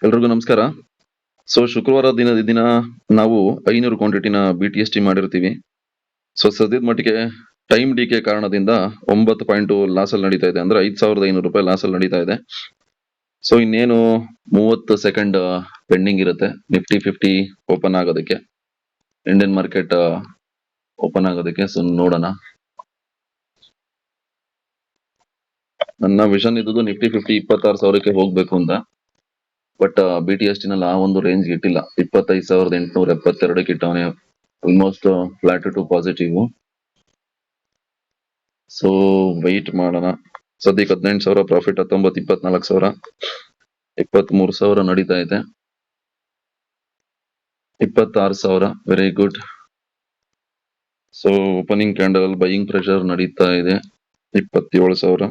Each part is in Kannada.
ಎಲ್ರಿಗೂ ನಮಸ್ಕಾರ. ಶುಕ್ರವಾರ ದಿನ ನಾವು 500 ಕ್ವಾಂಟಿಟಿನ BTST ಮಾಡಿರ್ತೀವಿ. ಸದ್ಯದ ಮಟ್ಟಿಗೆ ಟೈಮ್ ಡಿಕೆ ಕಾರಣದಿಂದ 9 ಪಾಯಿಂಟ್ ಲಾಸ್ ಅಲ್ಲಿ ನಡೀತಾ ಇದೆ. ಅಂದ್ರೆ 5,500 ರೂಪಾಯಿ ಲಾಸ್ ಅಲ್ಲಿ ನಡೀತಾ ಇದೆ. ಇನ್ನೇನು 30 ಸೆಕೆಂಡ್ ಪೆಂಡಿಂಗ್ ಇರುತ್ತೆ ನಿಫ್ಟಿ 50 ಓಪನ್ ಆಗೋದಕ್ಕೆ, ಇಂಡಿಯನ್ ಮಾರ್ಕೆಟ್ ಓಪನ್ ಆಗೋದಕ್ಕೆ. ನೋಡೋಣ. ನನ್ನ ವಿಷನ್ ಇದ್ದು ನಿಫ್ಟಿ 50 26,000ಕ್ಕೆ ಹೋಗ್ಬೇಕು ಅಂತ. ಬಟ್ BTST ನಲ್ಲಿ ಆ ಒಂದು ರೇಂಜ್ ಇಟ್ಟಿಲ್ಲ. 25,872ಕ್ಕೆ ಇಟ್ಟವನೇ. Almost flat to positive. Wait ಮಾಡೋಣ. ಸದ್ಯಕ್ಕೆ 18,000 ಪ್ರಾಫಿಟ್, 19, 24,000, 23,000 ನಡೀತಾ ಇದೆ. 26,000 very good. Opening candle buying pressure ನಡೀತಾ ಇದೆ. 27,000.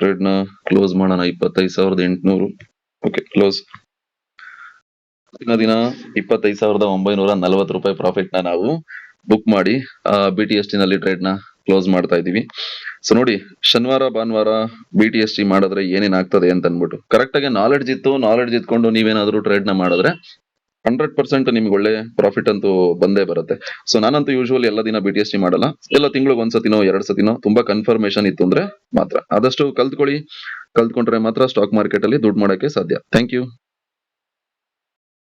ಟ್ರೇಡ್ ನ ಕ್ಲೋಸ್ ಮಾಡೋಣ. 25,800. Okay, close. ದಿನ 25,940 ರೂಪಾಯಿ ಪ್ರಾಫಿಟ್ ನ ನಾವು ಬುಕ್ ಮಾಡಿ BTST ನಲ್ಲಿ ಟ್ರೇಡ್ ನ ಕ್ಲೋಸ್ ಮಾಡ್ತಾ ಇದೀವಿ. ನೋಡಿ, ಶನಿವಾರ ಭಾನುವಾರ BTST ಮಾಡಿದ್ರೆ ಏನೇನ್ ಆಗ್ತದೆ ಅಂತ ಅನ್ಬಿಟ್ಟು ಕರೆಕ್ಟ್ ಆಗಿ ನಾಲೆಡ್ಜ್ ಇಟ್ಕೊಂಡು ನೀವೇನಾದ್ರೂ ಟ್ರೇಡ್ ನ ಮಾಡಿದ್ರೆ 100% ನಿಮ್ಗೆ ಒಳ್ಳೆ ಪ್ರಾಫಿಟ್ ಅಂತೂ ಬಂದೇ ಬರುತ್ತೆ. ನಾನಂತೂ ಯೂಶುವಲಿ ಎಲ್ಲ ದಿನ BTST ಮಾಡಲ್ಲ. ಎಲ್ಲ ತಿಂಗಳಿಗೆ ಒಂದ್ಸತಿನೋ 2 ಸತಿನೋ ತುಂಬಾ ಕನ್ಫರ್ಮೇಶನ್ ಇತ್ತು ಅಂದ್ರೆ ಮಾತ್ರ. ಆದಷ್ಟು ಕಲ್ತ್ಕೊಂಡ್ರೆ ಮಾತ್ರ ಸ್ಟಾಕ್ ಮಾರ್ಕೆಟ್ ಅಲ್ಲಿ ದುಡ್ಡು ಮಾಡಕ್ಕೆ ಸಾಧ್ಯ. Thank you.